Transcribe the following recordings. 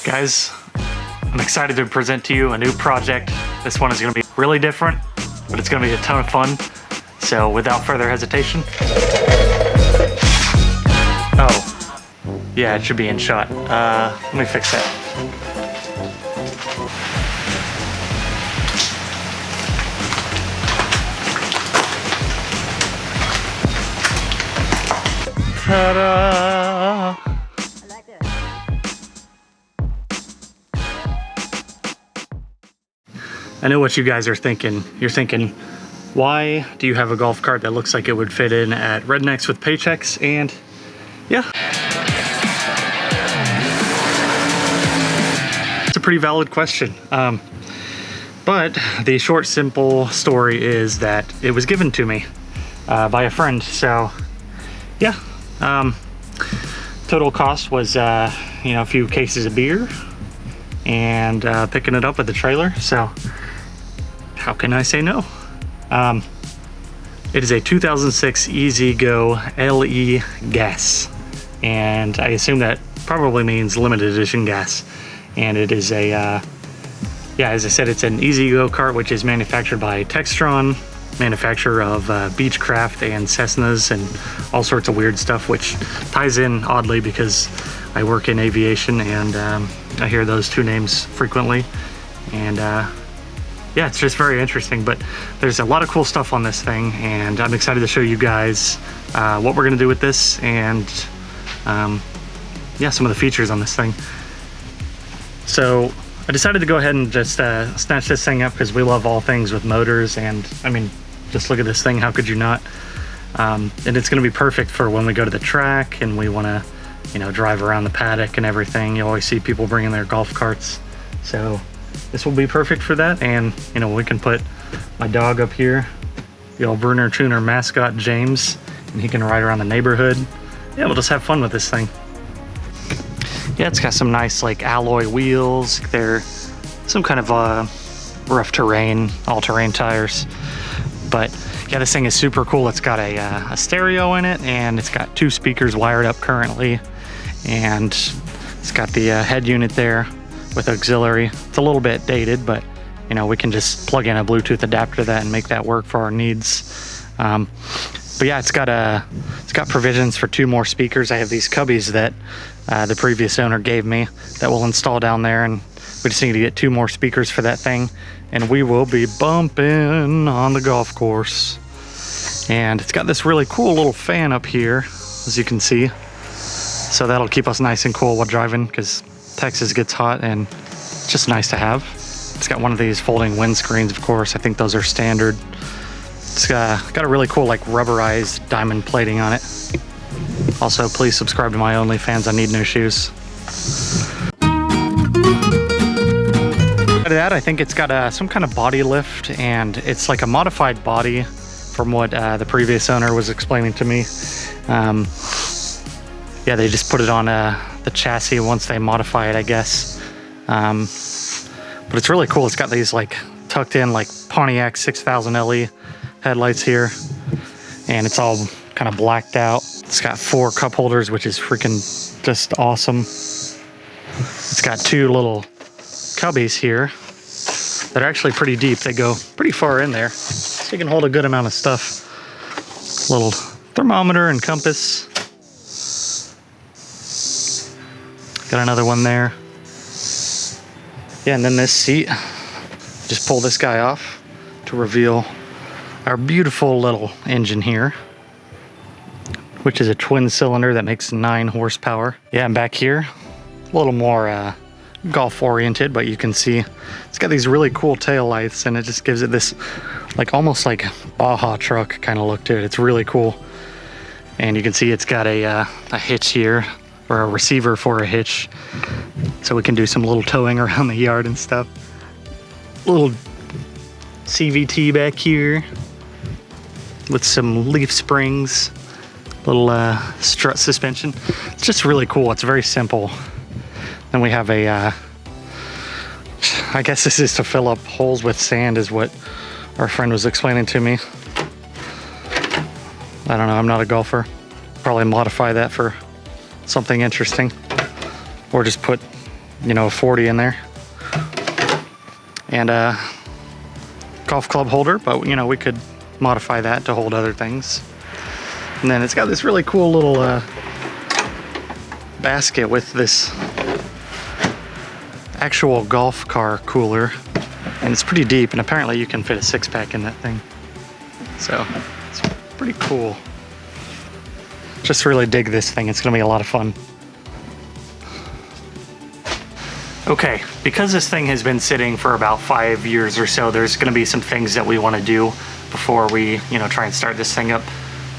Guys, I'm excited to present to you a new project. This one is going to be really different, but it's going to be a ton of fun. So without further hesitation. Oh, yeah, it should be in shot. Let me fix that. Ta-da! I know what you guys are thinking. You're thinking, why do you have a golf cart that looks like it would fit in at Rednecks with Paychecks? And yeah, it's a pretty valid question. But the short, simple story is that it was given to me by a friend. So yeah, total cost was a few cases of beer and picking it up with the trailer. So how can I say no? It is a 2006 E-Z-Go LE gas, and I assume that probably means limited edition gas. And it is a as I said, it's an E-Z-Go cart, which is manufactured by Textron, manufacturer of Beechcraft and Cessnas and all sorts of weird stuff, which ties in oddly because I work in aviation and I hear those two names frequently. And yeah, it's just very interesting, but there's a lot of cool stuff on this thing, and I'm excited to show you guys what we're gonna do with this and yeah, some of the features on this thing. So I decided to go ahead and just snatch this thing up because we love all things with motors, and I mean, just look at this thing, how could you not? And it's gonna be perfect for when we go to the track and we wanna, drive around the paddock and everything. You always see people bringing their golf carts. So this will be perfect for that, and we can put my dog up here, the old Bruner Tuner mascot James, and he can ride around the neighborhood. Yeah, we'll just have fun with this thing. Yeah, it's got some nice like alloy wheels. They're some kind of rough terrain, all-terrain tires. But yeah, this thing is super cool. It's got a stereo in it, and it's got 2 speakers wired up currently, and it's got the head unit there with auxiliary. It's a little bit dated, but we can just plug in a Bluetooth adapter to that and make that work for our needs. But yeah, it's got provisions for 2 more speakers. I have these cubbies that the previous owner gave me that we'll install down there, and we just need to get 2 more speakers for that thing, and we will be bumping on the golf course. And it's got this really cool little fan up here, as you can see, so that'll keep us nice and cool while driving, because Texas gets hot and it's just nice to have. It's got one of these folding windscreens, of course. I think those are standard. It's got a really cool like rubberized diamond plating on it. Also, please subscribe to my OnlyFans. I need new shoes. After that, I think it's got some kind of body lift, and it's like a modified body from what the previous owner was explaining to me. Yeah, they just put it on the chassis once they modify it, I guess. But it's really cool. It's got these like tucked in like Pontiac 6000 LE headlights here, and it's all kind of blacked out. It's got 4 cup holders, which is freaking just awesome. It's got 2 little cubbies here that are actually pretty deep. They go pretty far in there, so you can hold a good amount of stuff. Little thermometer and compass. Got another one there. Yeah, and then this seat, just pull this guy off to reveal our beautiful little engine here, which is a twin cylinder that makes 9 horsepower. Yeah, and back here, a little more golf oriented, but you can see it's got these really cool tail lights, and it just gives it this like almost like Baja truck kind of look to it. It's really cool. And you can see it's got a hitch here, or a receiver for a hitch, so we can do some little towing around the yard and stuff. Little CVT back here with some leaf springs, little strut suspension. It's just really cool. It's very simple. Then we have a I guess this is to fill up holes with sand, is what our friend was explaining to me. I don't know, I'm not a golfer. Probably modify that for something interesting, or just put you know, a 40 in there. And a golf club holder, but you know, we could modify that to hold other things. And then it's got this really cool little basket with this actual golf car cooler, and it's pretty deep, and apparently you can fit a 6-pack in that thing. So it's pretty cool. Just really dig this thing. It's gonna be a lot of fun. Okay, because this thing has been sitting for about 5 years or so, there's gonna be some things that we wanna do before we, you know, try and start this thing up.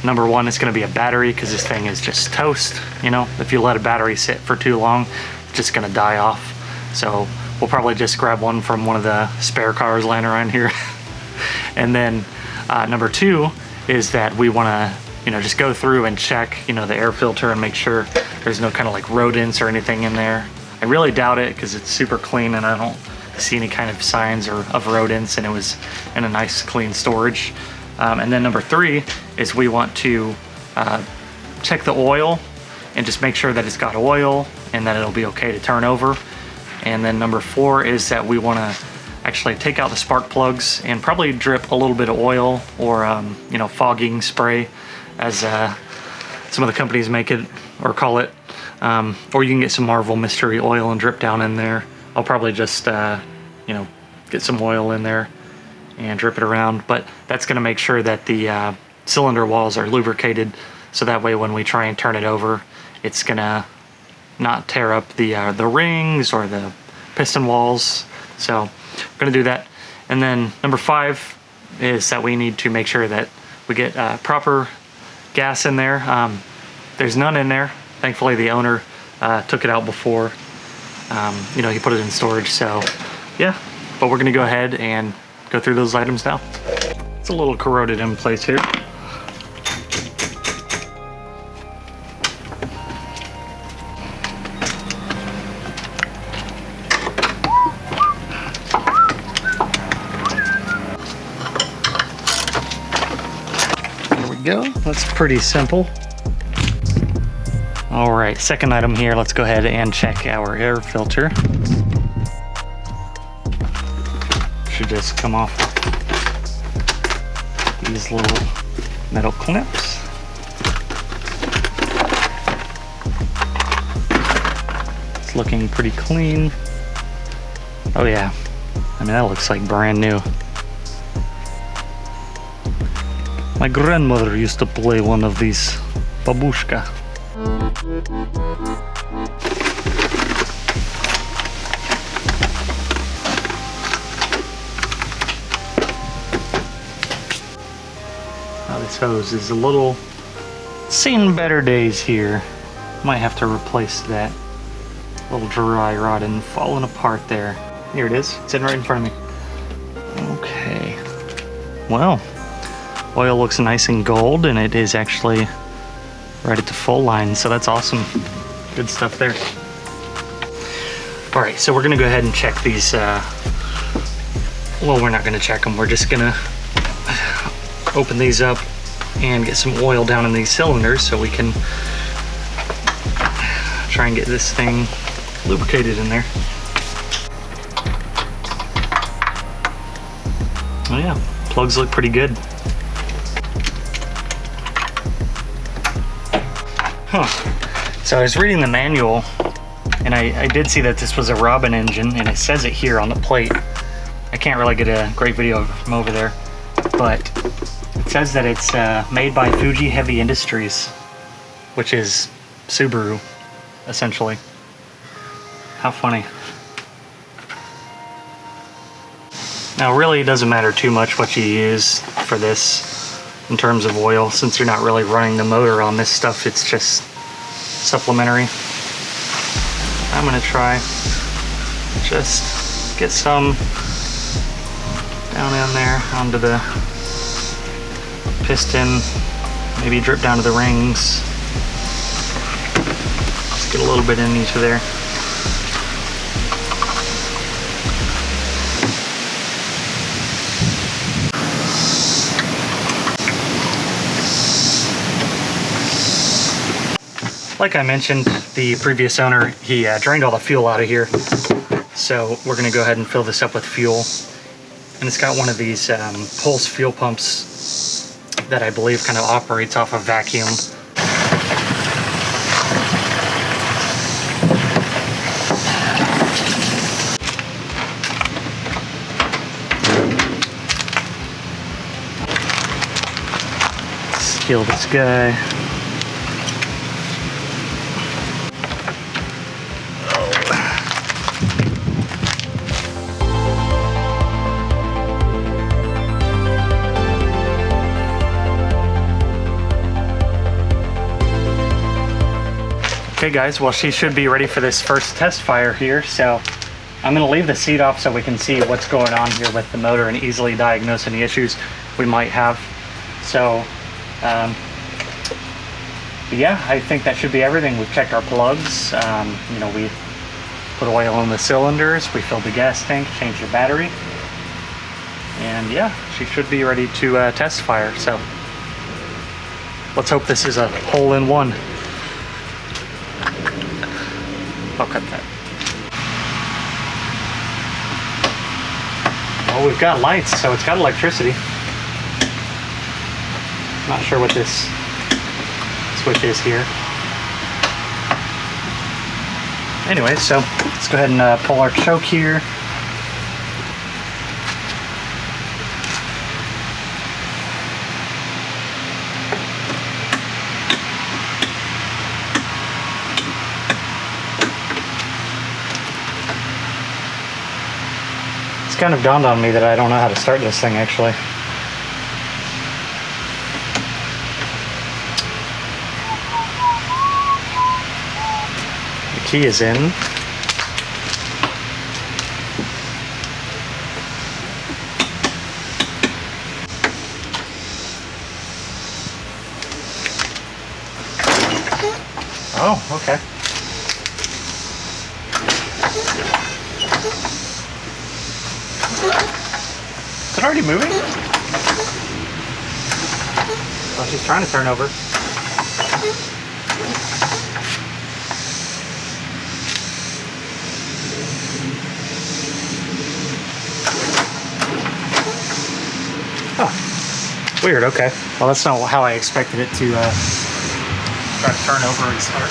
Number one, it's gonna be a battery, because this thing is just toast. You know, if you let a battery sit for too long, it's just gonna die off. So we'll probably just grab one from one of the spare cars laying around here. And then number two is that we wanna, you know, just go through and check, you know, the air filter and make sure there's no kind of like rodents or anything in there. I really doubt it, because it's super clean and I don't see any kind of signs of rodents, and it was in a nice clean storage. And then number three is we want to check the oil and just make sure that it's got oil and that it'll be okay to turn over. And then number four is that we want to actually take out the spark plugs and probably drip a little bit of oil or you know, fogging spray, as some of the companies make it or call it. Or you can get some Marvel Mystery Oil and drip down in there. I'll probably just, you know, get some oil in there and drip it around. But that's going to make sure that the cylinder walls are lubricated, so that way when we try and turn it over, it's going to not tear up the rings or the piston walls. So we're going to do that. And then number five is that we need to make sure that we get proper gas in there. There's none in there. Thankfully, the owner took it out before, you know, he put it in storage. So yeah, but we're gonna go ahead and go through those items now. It's a little corroded in place here. There we go, that's pretty simple. All right, second item here, let's go ahead and check our air filter. Should just come off these little metal clips. It's looking pretty clean. Oh yeah, I mean, that looks like brand new. My grandmother used to play one of these, babushka. Now this hose is a little seen better days here. Might have to replace that little dry rod and falling apart there. Here it is, sitting right in front of me. Okay, well, oil looks nice and gold, and it is actually right at the full line, so that's awesome. Good stuff there. All right, so we're gonna go ahead and check these, well, we're not gonna check them, we're just gonna open these up and get some oil down in these cylinders so we can try and get this thing lubricated in there. Oh yeah, plugs look pretty good. So I was reading the manual, and I did see that this was a Robin engine, and it says it here on the plate. I can't really get a great video from over there, but it says that it's made by Fuji Heavy Industries, which is Subaru, essentially. How funny. Now, really, it doesn't matter too much what you use for this in terms of oil, since you're not really running the motor on this stuff. It's just supplementary. I'm gonna try just get some down in there onto the piston, maybe drip down to the rings. Just get a little bit in each of there. Like I mentioned, the previous owner, he drained all the fuel out of here. So we're gonna go ahead and fill this up with fuel. And it's got one of these pulse fuel pumps that I believe kind of operates off of vacuum. Kill this guy. Okay guys, well she should be ready for this first test fire here, so I'm going to leave the seat off so we can see what's going on here with the motor and easily diagnose any issues we might have. So yeah, I think that should be everything. We've checked our plugs, you know, we put oil in the cylinders, we filled the gas tank, changed the battery, and yeah, she should be ready to test fire. So let's hope this is a hole-in-one. I'll cut that. Well, we've got lights, so it's got electricity. Not sure what this switch is here. Anyway, so let's go ahead and pull our choke here. It's kind of dawned on me that I don't know how to start this thing actually. The key is in. Oh, okay. Is it already moving? Oh, she's trying to turn over. Oh, weird, okay. Well, that's not how I expected it to try to turn over and start.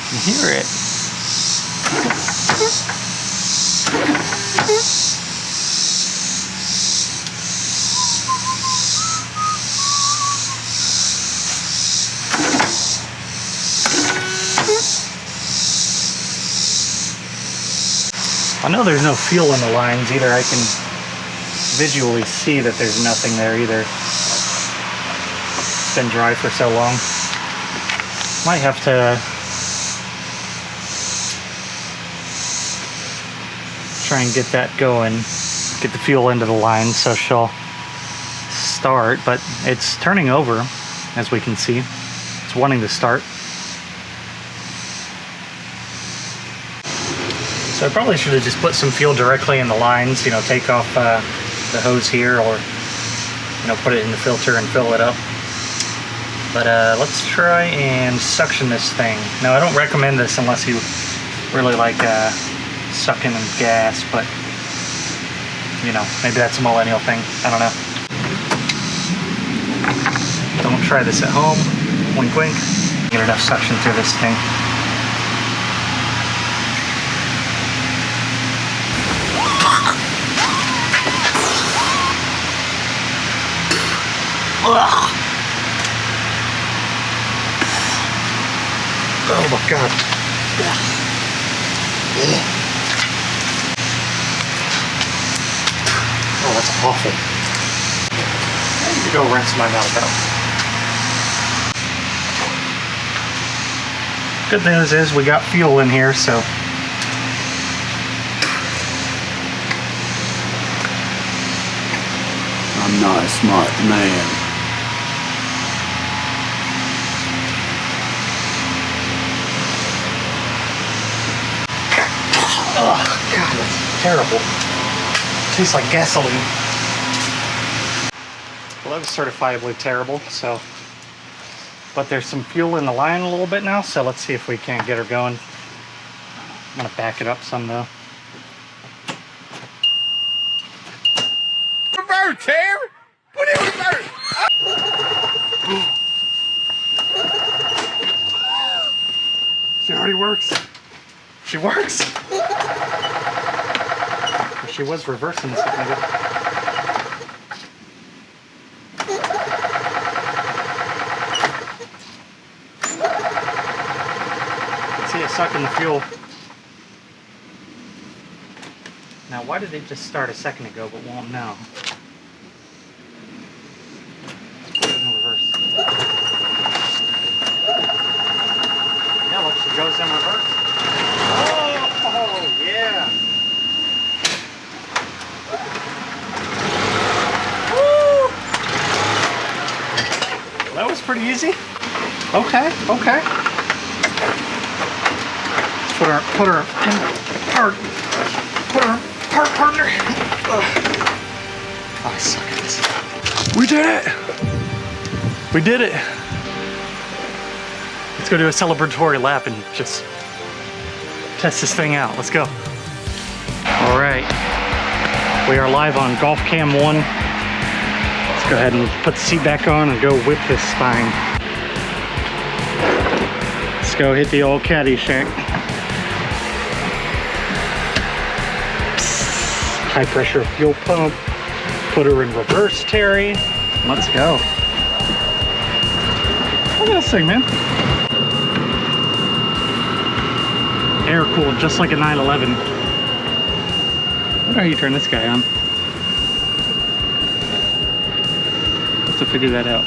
You hear it. I know there's no fuel in the lines either. I can visually see that there's nothing there either. It's been dry for so long. Might have to try and get that going, get the fuel into the line so she'll start, but it's turning over as we can see. It's wanting to start. So I probably should have just put some fuel directly in the lines, you know, take off the hose here, or, you know, put it in the filter and fill it up. But let's try and suction this thing. Now, I don't recommend this unless you really like sucking in gas, but, you know, maybe that's a millennial thing. I don't know. Don't try this at home. Wink, wink. Get enough suction through this thing. Ugh. Oh my God. Oh, that's awful. I need to go rinse my mouth out. Good news is we got fuel in here, so I'm not a smart man. oh God, that's terrible. Tastes like gasoline. Well, that was certifiably terrible, so. But there's some fuel in the line a little bit now, so let's see if we can't get her going. I'm gonna back it up some though. Reverse, Terry! Put it in reverse! She already works. She works! She was reversing a second ago. See it sucking the fuel. Now, why did it just start a second ago but won't now? Let's put it in reverse. Yeah, look, she goes in reverse. Oh, yeah. Woo! That was pretty easy. Okay, okay. Put her in park. Put her in park, partner. Oh, I suck at this. We did it. We did it. Let's go do a celebratory lap and just test this thing out. Let's go. All right. We are live on Golf Cam 1. Let's go ahead and put the seat back on and go whip this thing. Let's go hit the old Caddyshack. High pressure fuel pump. Put her in reverse, Terry. Let's go. Look at this thing, man. Air cooled, just like a 911. I wonder how you turn this guy on. To figure that out.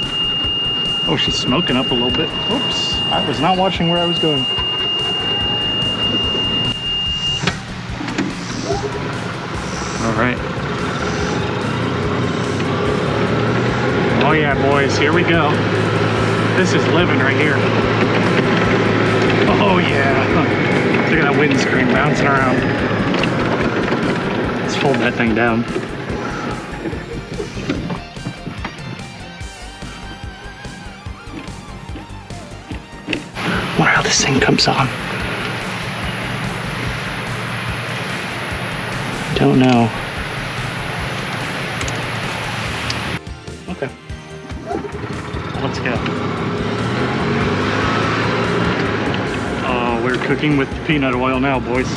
Oh, she's smoking up a little bit. Oops, I was not watching where I was going. All right. Oh yeah, boys, here we go. This is living right here. Oh yeah. Look at that windscreen bouncing around. Let's fold that thing down. I wonder how this thing comes on. Don't know. Okay. Let's go. Oh, we're cooking with the peanut oil now, boys.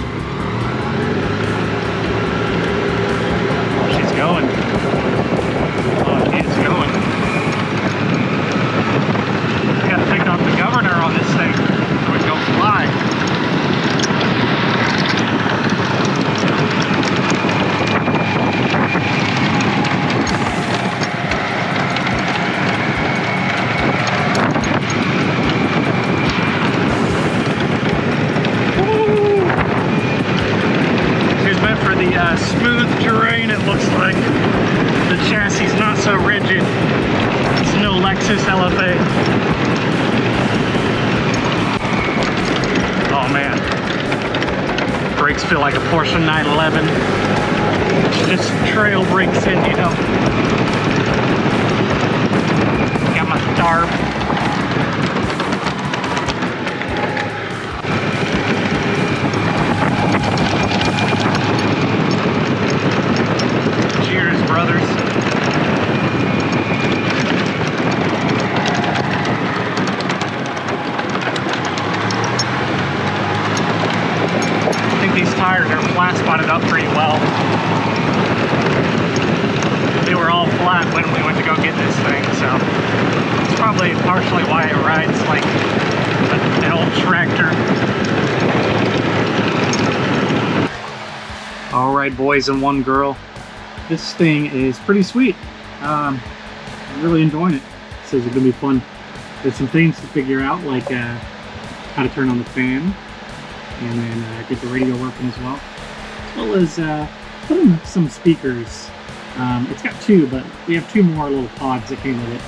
She's going. Oh, she's going. I gotta take off the governor on this thing so we can go fly. Smooth terrain, it looks like. The chassis is not so rigid. It's no Lexus LFA. Oh man. Brakes feel like a Porsche 911. Just trail brakes in, you know. Got my starb. Brothers. I think these tires are flat spotted up pretty well. They were all flat when we went to go get this thing, so it's probably partially why it rides like an old tractor. All right, boys and one girl. This thing is pretty sweet. I'm really enjoying it. So it's gonna be fun. There's some things to figure out, like how to turn on the fan, and then get the radio working as well as put in some speakers. It's got two, but we have two more little pods that came with it.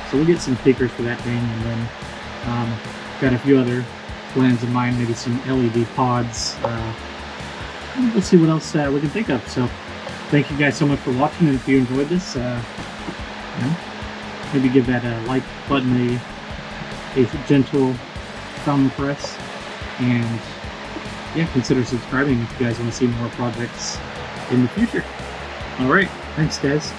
So we'll get some speakers for that thing, and then got a few other plans in mind, maybe some LED pods. we'll see what else we can think of. So thank you guys so much for watching, and if you enjoyed this, you know, maybe give that like button a gentle thumb press, and yeah, consider subscribing if you guys want to see more projects in the future. All right, thanks guys.